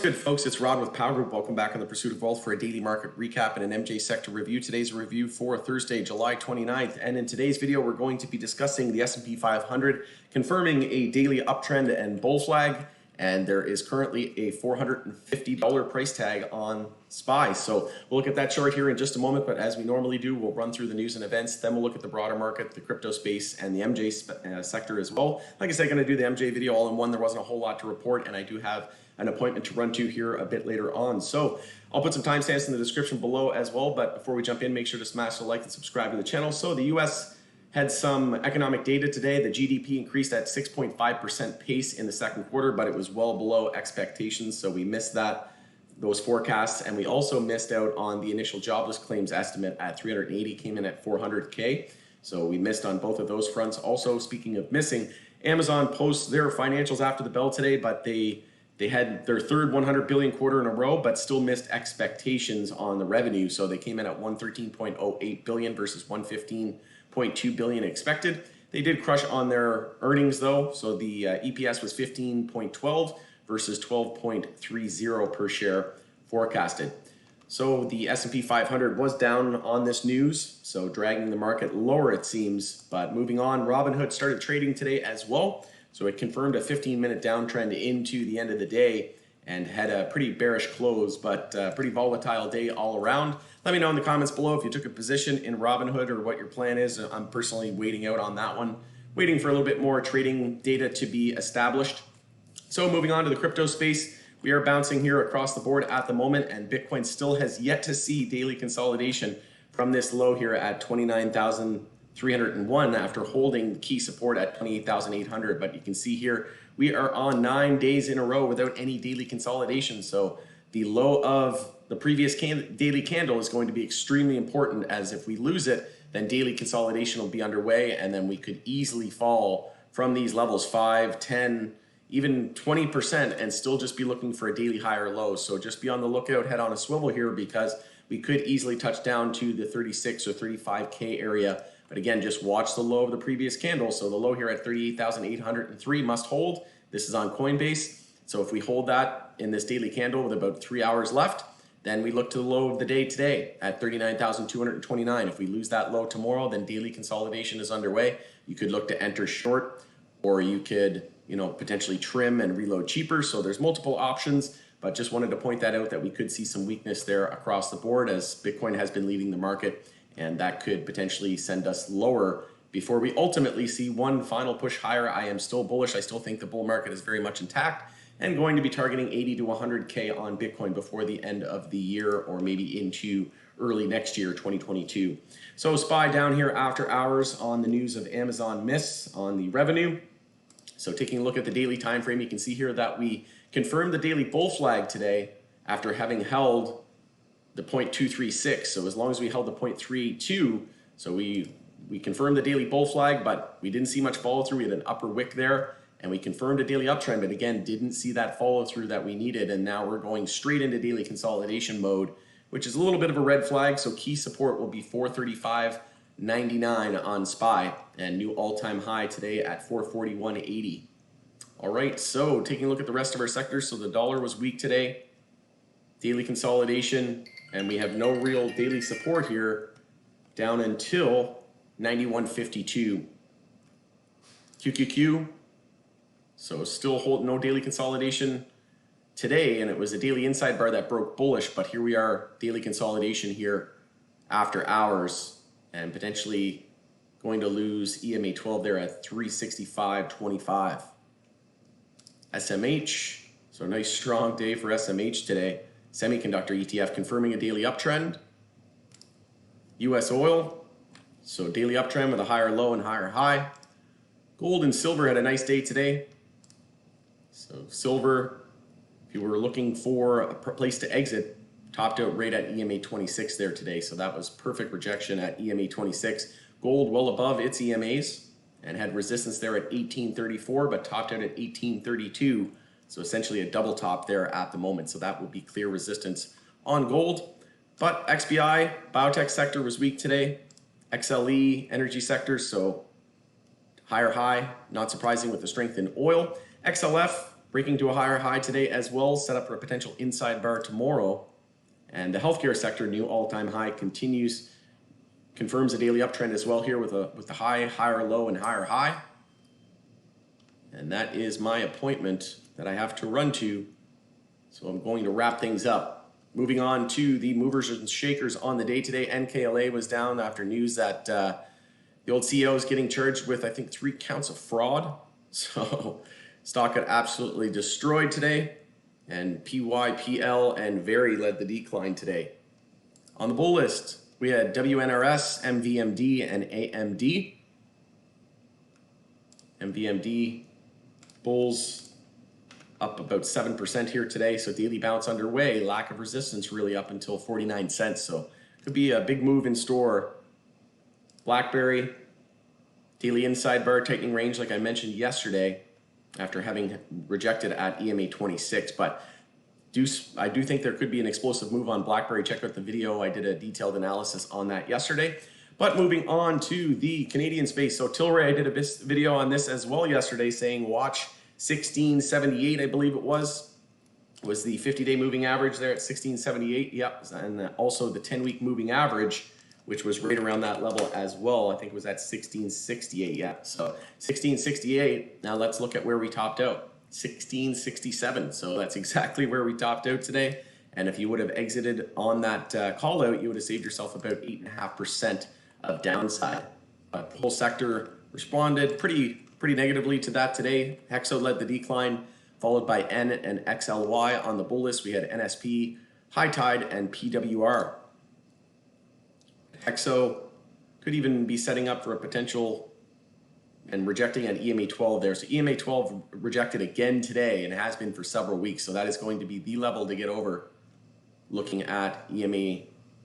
good, folks? It's Rod with POW Group. Welcome back on the Pursuit of Wealth for a daily market recap and an MJ Sector review. Today's review for Thursday, July 29th. And in today's video, we're going to be discussing the S&P 500, confirming a daily uptrend and bull flag. And there is currently a $450 price tag on SPY. So we'll look at that chart here in just a moment. But as we normally do, we'll run through the news and events. Then we'll look at the broader market, the crypto space, and the MJ sector as well. Like I said, going to do the MJ video all in one. There wasn't a whole lot to report, and I do have an appointment to run to here a bit later on. So I'll put some timestamps in the description below as well. But before we jump in, make sure to smash the like and subscribe to the channel. So the U.S. had some economic data today. The GDP increased at 6.5% pace in the second quarter, but it was well below expectations. So we missed those forecasts, and we also missed out on the initial jobless claims estimate at 380, came in at 400K. So we missed on both of those fronts. Also, speaking of missing, Amazon posts their financials after the bell today, but they had their third 100 billion quarter in a row, but still missed expectations on the revenue. So they came in at 113.08 billion versus 115.2 billion expected. They did crush on their earnings though. So the EPS was 15.12 versus 12.30 per share forecasted. So the S&P 500 was down on this news, so dragging the market lower it seems. But moving on, Robinhood started trading today as well. So it confirmed a 15-minute downtrend into the end of the day and had a pretty bearish close, but pretty volatile day all around. Let me know in the comments below if you took a position in Robinhood or what your plan is. I'm personally waiting out on that one, waiting for a little bit more trading data to be established. So moving on to the crypto space, we are bouncing here across the board at the moment, and Bitcoin still has yet to see daily consolidation from this low here at 29,301 after holding key support at 28,800. But you can see here we are on 9 days in a row without any daily consolidation. So the low of the previous daily candle is going to be extremely important, as if we lose it, then daily consolidation will be underway, and then we could easily fall from these levels 5, 10, even 20% and still just be looking for a daily higher low. So just be on the lookout, head on a swivel here, because we could easily touch down to the 36 or 35K area. But again, just watch the low of the previous candle. So the low here at 38,803 must hold. This is on Coinbase. So if we hold that in this daily candle with about 3 hours left, then we look to the low of the day today at 39,229. If we lose that low tomorrow, then daily consolidation is underway. You could look to enter short, or you could, potentially trim and reload cheaper. So there's multiple options, but just wanted to point that out, that we could see some weakness there across the board as Bitcoin has been leading the market, and that could potentially send us lower before we ultimately see one final push higher. I am still bullish. I still think the bull market is very much intact and going to be targeting 80 to 100K on Bitcoin before the end of the year, or maybe into early next year, 2022. So SPY down here after hours on the news of Amazon miss on the revenue. So taking a look at the daily time frame, you can see here that we confirmed the daily bull flag today after having held the 0.236. So as long as we held the 0.32, so we confirmed the daily bull flag, but we didn't see much follow through. We had an upper wick there, and we confirmed a daily uptrend, but again, didn't see that follow through that we needed. And now we're going straight into daily consolidation mode, which is a little bit of a red flag. So key support will be 435.99 on SPY, and new all-time high today at 441.80. All right, so taking a look at the rest of our sectors. So the dollar was weak today, daily consolidation, and we have no real daily support here down until 91.52. QQQ, so still hold no daily consolidation today, and it was a daily inside bar that broke bullish, but here we are, daily consolidation here after hours, and potentially going to lose EMA 12 there at 365.25. SMH, so a nice strong day for SMH today. Semiconductor ETF confirming a daily uptrend. US oil, so daily uptrend with a higher low and higher high. Gold and silver had a nice day today. So silver, if you were looking for a place to exit, topped out right at EMA 26 there today. So that was perfect rejection at EMA 26. Gold well above its EMAs and had resistance there at 1834, but topped out at 1832. So essentially a double top there at the moment. So that will be clear resistance on gold. But XBI, biotech sector was weak today. XLE, energy sector, so higher high, not surprising with the strength in oil. XLF, breaking to a higher high today as well, set up for a potential inside bar tomorrow. And the healthcare sector, new all-time high, confirms a daily uptrend as well here with the high, higher low, and higher high. And that is my appointment that I have to run to. So I'm going to wrap things up. Moving on to the movers and shakers on the day today. NKLA was down after news that the old CEO is getting charged with, I think, 3 counts of fraud. So stock got absolutely destroyed today. And PYPL and Very led the decline today. On the bull list, we had WNRS, MVMD, and AMD. MVMD bulls up about 7% here today, so daily bounce underway. Lack of resistance really up until 49 cents, so could be a big move in store. BlackBerry, daily inside bar tightening range like I mentioned yesterday after having rejected at EMA 26, but I do think there could be an explosive move on BlackBerry. Check out the video. I did a detailed analysis on that yesterday. But moving on to the Canadian space. So Tilray, I did a video on this as well yesterday saying watch 1678, I believe it was the 50-day moving average there at 1678. Yep, and also the 10-week moving average, which was right around that level as well. I think it was at 1668, yeah. So 1668, now let's look at where we topped out. 1667, so that's exactly where we topped out today. And if you would have exited on that call out, you would have saved yourself about 8.5% of downside. But the whole sector responded pretty negatively to that today. Hexo led the decline, followed by N and XLY. On the bull list, we had NSP, High Tide, and PWR. Hexo could even be setting up for a potential and rejecting at EMA 12 there. So EMA 12 rejected again today and has been for several weeks. So that is going to be the level to get over, looking at EMA,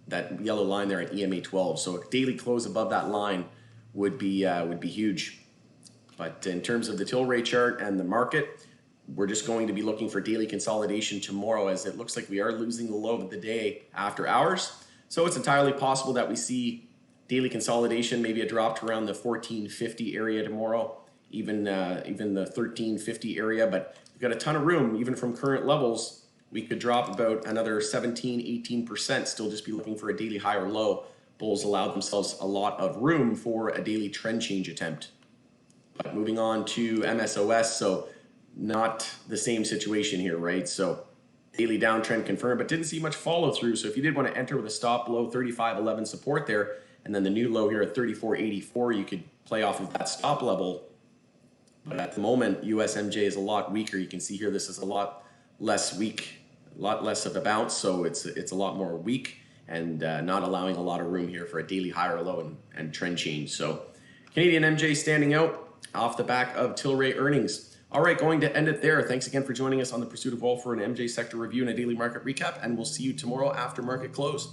that yellow line there at EMA 12. So a daily close above that line would be huge. But in terms of the Tilray chart and the market, we're just going to be looking for daily consolidation tomorrow, as it looks like we are losing the low of the day after hours. So it's entirely possible that we see daily consolidation, maybe a drop to around the 1450 area tomorrow, even the 1350 area. But we've got a ton of room, even from current levels. We could drop about another 17-18%, still just be looking for a daily high or low. Bulls allow themselves a lot of room for a daily trend change attempt. But moving on to MSOS, so not the same situation here, right? So daily downtrend confirmed, but didn't see much follow through. So if you did want to enter with a stop below 35.11 support there, and then the new low here at 34.84, you could play off of that stop level. But at the moment, US MJ is a lot weaker. You can see here this is a lot less weak, a lot less of a bounce, so it's a lot more weak and not allowing a lot of room here for a daily higher low and trend change. So Canadian MJ standing out off the back of Tilray earnings. All right, going to end it there. Thanks again for joining us on the Pursuit of Wealth for an MJ Sector review and a daily market recap, and we'll see you tomorrow after market close.